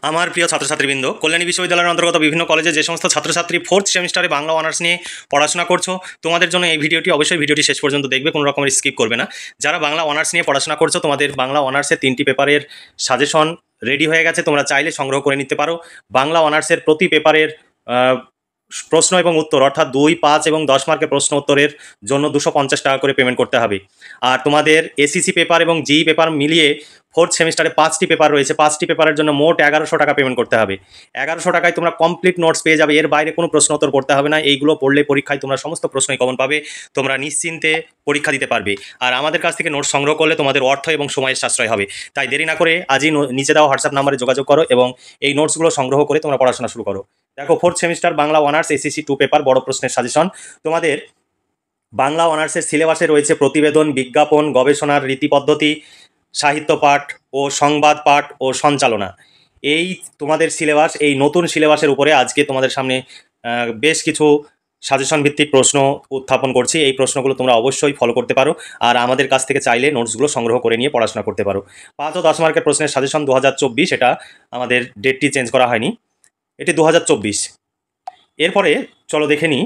আমার প্রিয় ছাত্রছাত্রীবৃন্দ, কল্যাণী বিশ্ববিদ্যালয়ের অন্তর্গত বিভিন্ন কলেজে যে সমস্ত ছাত্রছাত্রী 4th সেমিস্টারে বাংলা অনার্স নিয়ে পড়াশোনা করছো, তোমাদের জন্য এই ভিডিওটি অবশ্যই ভিডিওটি শেষ পর্যন্ত দেখবে, কোনো রকমের স্কিপ করবে না। যারা বাংলা অনার্স নিয়ে পড়াশোনা করছো, তোমাদের বাংলা অনার্সের 3টি পেপারের সাজেশন রেডি হয়ে গেছে, তোমরা চাইলে সংগ্রহ করে নিতে পারো। বাংলা অনার্সের প্রতি পেপারের প্রশ্ন এবং উত্তর, অর্থাৎ 2, 5 এবং 10 মার্কের প্রশ্ন উত্তরের জন্য 250 টাকা করে পেমেন্ট করতে হবে। আর তোমাদের এসিসি পেপার এবং জিই পেপার মিলিয়ে 4th সেমিস্টারে 5টি পেপার রয়েছে, 5টি পেপারের জন্য মোট 1100 টাকা পেমেন্ট করতে হবে। 1100 টাকায় তোমরা কমপ্লিট নোটস পেয়ে যাবে, এর বাইরে কোনো প্রশ্ন উত্তর করতে হবে না। এইগুলো পড়লে পরীক্ষায় তোমরা সমস্ত প্রশ্নই কমন পাবে, তোমরা নিশ্চিন্তে পরীক্ষা দিতে পারবে। আর আমাদের কাছ থেকে নোটস সংগ্রহ করলে তোমাদের অর্থ এবং সময়ের সাশ্রয় হবে। তাই দেরি না করে আজই নিচে দেওয়া হোয়াটসঅ্যাপ নাম্বারে যোগাযোগ করো এবং এই নোটসগুলো সংগ্রহ করে তোমরা পড়াশোনা শুরু করো। দেখো, 4th semester Bangla honours ACC 2 paper বড় প্রশ্নের সাজেশন। তোমাদের বাংলা অনার্সের সিলেবাসে রয়েছে প্রতিবেদন, বিজ্ঞাপন, গবেষণার রীতিপদ্ধতি, সাহিত্য পাঠ ও সংবাদ পাঠ ও সঞ্চালনা। এই তোমাদের সিলেবাস, এই নতুন সিলেবাসের উপরে আজকে তোমাদের সামনে বেশ কিছু সাজেশন ভিত্তিক প্রশ্ন উত্থাপন করছি। এই প্রশ্নগুলো তোমরা অবশ্যই ফলো করতে পারো, আর আমাদের কাছ থেকে চাইলে নোটসগুলো সংগ্রহ করে নিয়ে পড়াশোনা করতে পারো। 5 ও 10 মার্কের প্রশ্নের সাজেশন 2024, এটা আমাদের ডেটটি চেঞ্জ করা হয়নি, এটি 2024। এরপরে চলো দেখে নিই।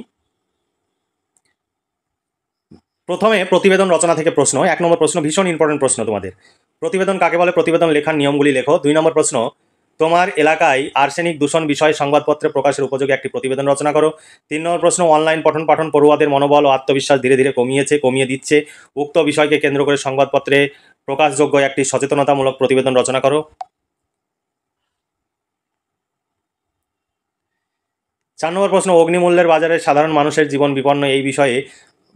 প্রথমে প্রতিবেদন রচনা থেকে প্রশ্ন। 1 নম্বর প্রশ্ন, ভীষণ ইম্পর্টেন্ট প্রশ্ন তোমাদের। প্রতিবেদন কাকে বলে? প্রতিবেদন লেখার নিয়মগুলি লেখো। 2 নম্বর প্রশ্ন, তোমার এলাকায় আর্সেনিক দূষণ বিষয়ে সংবাদপত্রে প্রকাশের উপযোগী একটি প্রতিবেদন রচনা করো। 3 নম্বর প্রশ্ন, অনলাইন পঠন পাঠন পড়ুয়াদের মনোবল ও আত্মবিশ্বাস ধীরে ধীরে কমিয়ে দিচ্ছে। উক্ত বিষয়কে কেন্দ্র করে সংবাদপত্রে প্রকাশযোগ্য একটি সচেতনতামূলক প্রতিবেদন রচনা করো। 4 নম্বর প্রশ্ন, অগ্নিমূল্যের বাজারে সাধারণ মানুষের জীবন বিপন্ন এই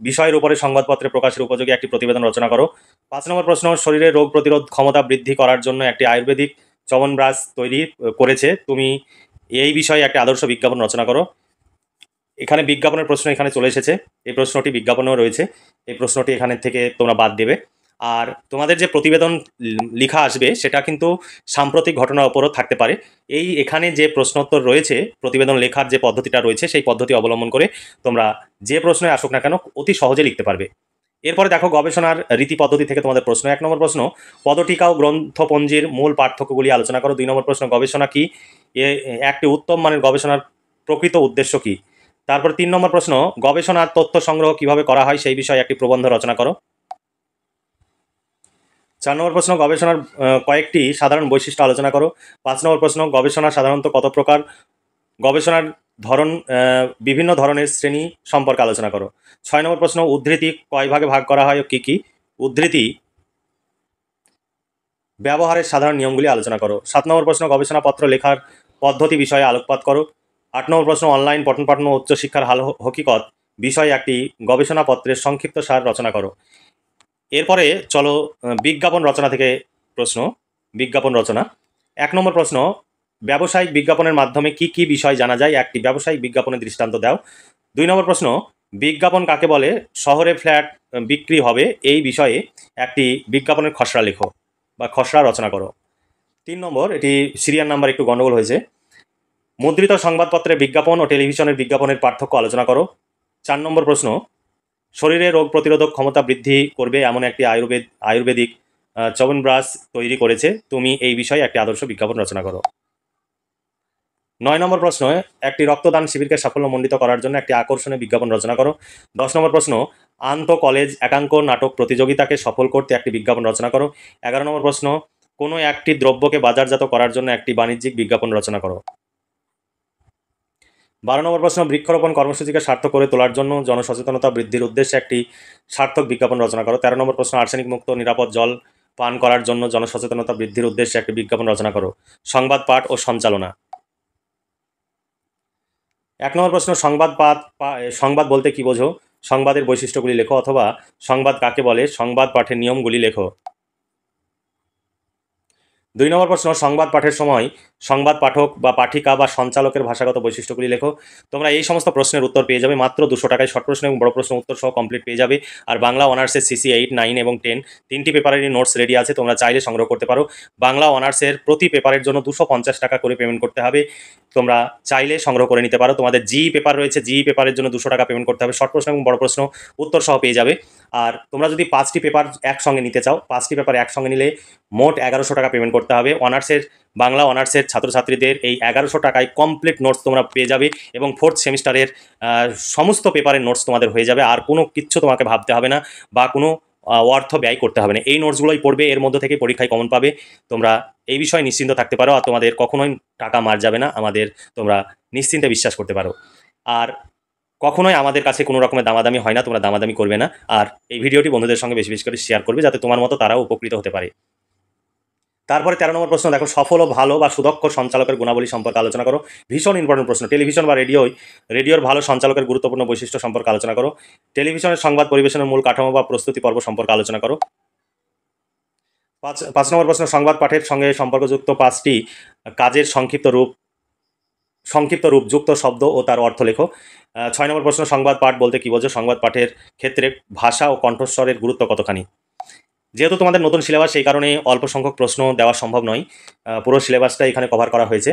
বিষয়ের উপরে সংবাদপত্রে প্রকাশের উপযোগী একটি প্রতিবেদন রচনা করো। 5 নম্বর প্রশ্ন, শরীরে রোগ প্রতিরোধ ক্ষমতা বৃদ্ধি করার জন্য একটি আয়ুর্বেদিক চ্যবনপ্রাশ তৈরি করেছে, তুমি এই বিষয়ে একটি আদর্শ বিজ্ঞাপন রচনা করো। এখানে বিজ্ঞাপনের প্রশ্ন এখানে চলে এসেছে, এই প্রশ্নটি বিজ্ঞাপনেও রয়েছে, এই প্রশ্নটি এখানে থেকে তোমরা বাদ দেবে। আর তোমাদের যে প্রতিবেদন লেখা আসবে সেটা কিন্তু সাম্প্রতিক ঘটনার উপরও থাকতে পারে। এখানে যে প্রশ্নোত্তর রয়েছে, প্রতিবেদন লেখার যে পদ্ধতিটা রয়েছে সেই পদ্ধতি অবলম্বন করে তোমরা যে প্রশ্নই আসুক না কেন অতি সহজে লিখতে পারবে। এরপরে দেখো, গবেষণার রীতি পদ্ধতি থেকে তোমাদের প্রশ্ন। 1 নম্বর প্রশ্ন, পদটিকা ও গ্রন্থপঞ্জির মূল পার্থক্যগুলি আলোচনা করো। 2 নম্বর প্রশ্ন, গবেষণা কি? একটি উত্তম মানের গবেষণার প্রকৃত উদ্দেশ্য কি? তারপর 3 নম্বর প্রশ্ন, গবেষণার তথ্য সংগ্রহ কিভাবে করা হয় সেই বিষয়ে একটি প্রবন্ধ রচনা করো। 4 নম্বর প্রশ্ন, গবেষণার কয়েকটি সাধারণ বৈশিষ্ট্য আলোচনা করো। 5 নম্বর প্রশ্ন, গবেষণা সাধারণত কত প্রকার? গবেষণার ধরন, বিভিন্ন ধরনের শ্রেণী সম্পর্কে আলোচনা করো। 6 নম্বর প্রশ্ন, উদ্ধৃতি কয় ভাগে ভাগ করা হয় ও কী কী? উদ্ধৃতি ব্যবহারের সাধারণ নিয়মগুলি আলোচনা করো। 7 নম্বর প্রশ্ন, গবেষণাপত্র লেখার পদ্ধতি বিষয়ে আলোকপাত করো। 8 নম্বর প্রশ্ন, অনলাইন পঠন পাঠন ও উচ্চশিক্ষার হাল হকিকত বিষয়ে একটি গবেষণাপত্রের সংক্ষিপ্ত সার রচনা করো। এরপরে চলো বিজ্ঞাপন রচনা থেকে প্রশ্ন। বিজ্ঞাপন রচনা। 1 নম্বর প্রশ্ন, ব্যবসায়িক বিজ্ঞাপনের মাধ্যমে কি কি বিষয় জানা যায়? একটি ব্যবসায়িক বিজ্ঞাপনের দৃষ্টান্ত দাও। 2 নম্বর প্রশ্ন, বিজ্ঞাপন কাকে বলে? শহরে ফ্ল্যাট বিক্রি হবে এই বিষয়ে একটি বিজ্ঞাপনের খসড়া লেখো বা খসড়া রচনা করো। 3 নম্বর, এটি সিরিয়াল নাম্বার একটু গণ্ডগোল হয়েছে। মুদ্রিত সংবাদপত্রের বিজ্ঞাপন ও টেলিভিশনের বিজ্ঞাপনের পার্থক্য আলোচনা করো। 4 নম্বর প্রশ্ন, শরীরে রোগ প্রতিরোধক ক্ষমতা বৃদ্ধি করবে এমন একটি আয়ুর্বেদিক চ্যবনপ্রাশ তৈরি করেছে, তুমি এই বিষয়ে একটি আদর্শ বিজ্ঞাপন রচনা করো। 9 নম্বর প্রশ্ন, একটি রক্তদান শিবিরকে সাফল্যমণ্ডিত করার জন্য একটি আকর্ষণীয় বিজ্ঞাপন রচনা করো। 10 নম্বর প্রশ্ন, আন্তঃ কলেজ একাঙ্ক নাটক প্রতিযোগিতাকে সফল করতে একটি বিজ্ঞাপন রচনা করো। 11 নম্বর প্রশ্ন, কোনো একটি দ্রব্যকে বাজারজাত করার জন্য একটি বাণিজ্যিক বিজ্ঞাপন রচনা করো। 12 নম্বর প্রশ্ন, বৃক্ষরোপণ কর্মসূচিকে সার্থক করে তোলার জন্য জনসচেতনতা বৃদ্ধির উদ্দেশ্যে একটি সার্থক বিজ্ঞাপন রচনা করো। 13 নম্বর প্রশ্ন, আর্সেনিক মুক্ত নিরাপদ জল পান করার জন্য জনসচেতনতা বৃদ্ধির উদ্দেশ্যে একটি বিজ্ঞাপন রচনা করো। সংবাদ পাঠ ও সঞ্চালনা। 1 নম্বর প্রশ্ন, সংবাদ বলতে কি বোঝো? সংবাদের বৈশিষ্ট্যগুলি লেখো, অথবা সংবাদ কাকে বলে? সংবাদ পাঠের নিয়মগুলি লেখো। 2 নম্বর প্রশ্ন, সংবাদ পাঠের সময় সংবাদ পাঠক বা পাঠিকা বা সঞ্চালকের ভাষাগত বৈশিষ্ট্যগুলি লেখো। তোমরা এই সমস্ত প্রশ্নের উত্তর পেয়ে যাবে মাত্র 200 টাকায়। শর্ট প্রশ্ন এবং বড় প্রশ্ন উত্তর সহ কমপ্লিট পেয়ে যাবে। আর বাংলা অনার্সের সিসি 8, 9 এবং 10 তিনটি পেপারেরই নোটস রেডি আছে, তোমরা চাইলে সংগ্রহ করতে পারো। বাংলা অনার্সের প্রতি পেপারের জন্য 250 টাকা করে পেমেন্ট করতে হবে, তোমরা চাইলে সংগ্রহ করে নিতে পারো। তোমাদের জিই পেপার রয়েছে, জিই পেপারের জন্য 200 টাকা পেমেন্ট করতে হবে। শর্ট প্রশ্ন এবং বড় প্রশ্ন উত্তর সহ পেয়ে যাবে। আর তোমরা যদি 5টি পেপার একসঙ্গে নিতে চাও, 5টি পেপার একসঙ্গে নিলে মোট 1100 টাকা পেমেন্ট করতে হবে। বাংলা অনার্সের ছাত্রছাত্রীদের এই 1100 টাকায় কমপ্লিট নোটস তোমরা পেয়ে যাবে এবং 4th সেমিস্টারের সমস্ত পেপারের নোটস তোমাদের হয়ে যাবে। আর কোনো কিচ্ছু তোমাকে ভাবতে হবে না বা কোনো অর্থ ব্যয় করতে হবে না। এই নোটসগুলোই পড়বে, এর মধ্যে থেকে পরীক্ষায় কমন পাবে। তোমরা এই বিষয়ে নিশ্চিন্ত থাকতে পারো, আর তোমাদের কখনোই টাকা মার যাবে না, আমাদের তোমরা নিশ্চিন্তে বিশ্বাস করতে পারো। আর কখনোই আমাদের কাছে কোনো রকমের দামাদামি হয় না, তোমরা দামাদামি করবে না। আর এই ভিডিওটি বন্ধুদের সঙ্গে বেশি বেশি করে শেয়ার করবে, যাতে তোমার মতো তারাও উপকৃত হতে পারে। তারপরে 13 নম্বর প্রশ্ন দেখো, সফল ও ভালো বা সুদক্ষ সঞ্চালকের গুণাবলী সম্পর্কে আলোচনা করো। ভীষণ ইম্পর্টেন্ট প্রশ্ন। টেলিভিশন বা রেডিওর ভালো সঞ্চালকের গুরুত্বপূর্ণ বৈশিষ্ট্য সম্পর্কে আলোচনা করো। টেলিভিশনের সংবাদ পরিবেশনের মূল কাঠামো বা প্রস্তুতি পর্ব সম্পর্কে আলোচনা করো। 5 নম্বর প্রশ্ন, সংবাদ পাঠের সঙ্গে সম্পর্কযুক্ত 5টি কাজের সংক্ষিপ্ত রূপ যুক্ত শব্দ ও তার অর্থ লেখো। 6 নম্বর প্রশ্ন, সংবাদ পাঠ বলতে কী বোঝো? সংবাদ পাঠের ক্ষেত্রে ভাষা ও কণ্ঠস্বরের গুরুত্ব কতখানি? যেহেতু তোমাদের নতুন সিলেবাস, সেই কারণে অল্প সংখ্যক প্রশ্ন দেওয়া সম্ভব নয়। পুরো সিলেবাসটা এখানে কভার করা হয়েছে।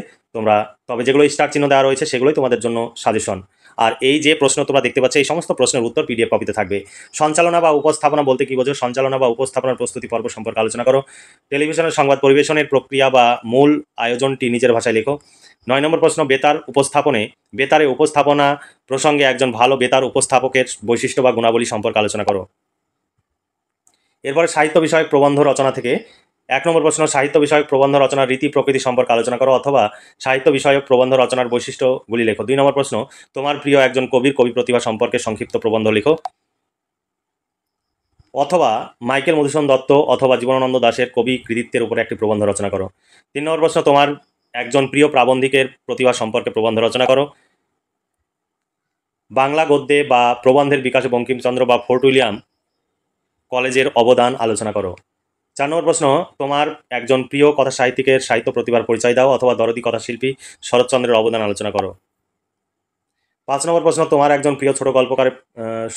তবে যেগুলো স্টার চিহ্ন দেওয়া রয়েছে সেগুলোই তোমাদের জন্য সাজেশন। আর এই যে প্রশ্ন তোমরা দেখতে পাচ্ছ, এই সমস্ত প্রশ্নের উত্তর পিডিএফ কপিতে থাকবে। সঞ্চালনা বা উপস্থাপনা বলতে কী বোঝো? সঞ্চালনা বা উপস্থাপনার প্রস্তুতি পর্ব সম্পর্কে আলোচনা করো। টেলিভিশনের সংবাদ পরিবেশনের প্রক্রিয়া বা মূল আয়োজনটি নিজের ভাষায় লেখো। 9 নম্বর প্রশ্ন, বেতারে উপস্থাপনা প্রসঙ্গে একজন ভালো বেতার উপস্থাপকের বৈশিষ্ট্য বা গুণাবলী সম্পর্কে আলোচনা করো। এরপরে সাহিত্য বিষয়ক প্রবন্ধ রচনা থেকে 1 নম্বর প্রশ্ন, সাহিত্য বিষয়ক প্রবন্ধ রচনার রীতি প্রকৃতি সম্পর্কে আলোচনা করো, অথবা সাহিত্য বিষয়ক প্রবন্ধ রচনার বৈশিষ্ট্যগুলি লেখো। 2 নম্বর প্রশ্ন, তোমার প্রিয় একজন কবির কবি প্রতিভা সম্পর্কে সংক্ষিপ্ত প্রবন্ধ লেখো, অথবা মাইকেল মধুসূদন দত্ত অথবা জীবনানন্দ দাশের কবি কৃতিত্বের উপরে একটি প্রবন্ধ রচনা করো। 3 নম্বর প্রশ্ন, তোমার একজন প্রিয় প্রাবন্ধিকের প্রতিভা সম্পর্কে প্রবন্ধ রচনা করো। বাংলা গদ্যে বা প্রবন্ধের বিকাশে বঙ্কিমচন্দ্র বা ফোর্ট উইলিয়াম কলেজের অবদান আলোচনা করো। 4 নম্বর প্রশ্ন, তোমার একজন প্রিয় কথা সাহিত্যিকের সাহিত্য প্রতিভার পরিচয় দাও, অথবা দরদি কথাশিল্পী শরৎচন্দ্রের অবদান আলোচনা করো। 5 নম্বর প্রশ্ন, তোমার একজন প্রিয় ছোট গল্পকার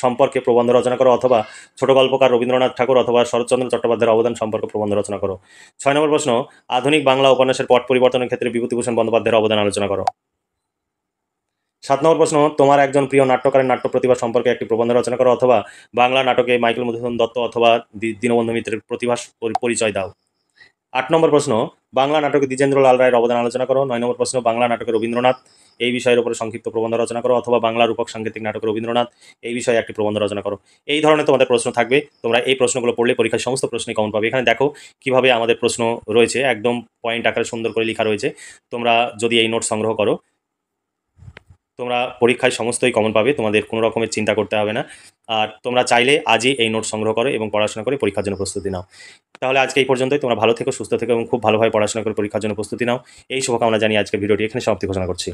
সম্পর্কে প্রবন্ধ রচনা করো, অথবা ছোট গল্পকার রবীন্দ্রনাথ ঠাকুর অথবা শরৎচন্দ্র চট্টোপাধ্যায়ের অবদান সম্পর্কে প্রবন্ধ রচনা করো। 6 নম্বর প্রশ্ন, আধুনিক বাংলা উপন্যাসের পট পরিবর্তনের ক্ষেত্রে বিভূতিভূষণ বন্দ্যোপাধ্যায়ের অবদান আলোচনা করো। 7 নম্বর প্রশ্ন, তোমার একজন প্রিয় নাট্যকারের নাট্য প্রতিভা সম্পর্কে একটি প্রবন্ধ রচনা করো, অথবা বাংলা নাটকে মাইকেল মধুসূদন দত্ত অথবা দীনবন্ধু মিত্রের প্রতিভা পরিচয় দাও। 8 নম্বর প্রশ্ন, বাংলা নাটকে দ্বিজেন্দ্রলাল রায়ের অবদান আলোচনা করো। 9 নম্বর প্রশ্ন, বাংলা নাটকে রবীন্দ্রনাথ এই বিষয়ের উপরে সংক্ষিপ্ত প্রবন্ধ রচনা করো, অথবা বাংলা রূপক সাংকেতিক নাটকে রবীন্দ্রনাথ এই বিষয়ে একটি প্রবন্ধ রচনা করো। এই ধরনের তোমাদের প্রশ্ন থাকবে। তোমরা এই প্রশ্নগুলো পড়লে পরীক্ষায় সমস্ত প্রশ্নই কমন পাবে। এখানে দেখো কিভাবে আমাদের প্রশ্ন রয়েছে, একদম পয়েন্ট আকারে সুন্দর করে লেখা রয়েছে। তোমরা যদি এই নোট সংগ্রহ করো, তোমরা পরীক্ষায় সমস্তই কমন পাবে, তোমাদের কোনো রকমের চিন্তা করতে হবে না। আর তোমরা চাইলে আজই এই নোট সংগ্রহ করো এবং পড়াশোনা করে পরীক্ষার জন্য প্রস্তুতি নাও। তাহলে আজকে এই পর্যন্তই। তোমরা ভালো থেকো, সুস্থ থেকো এবং খুব ভালোভাবে পড়াশোনা করে পরীক্ষার জন্য প্রস্তুতি নাও। এই শুভকামনা জানিয়ে আজকে ভিডিওটি এখানে সমাপ্তি ঘোষণা করছি।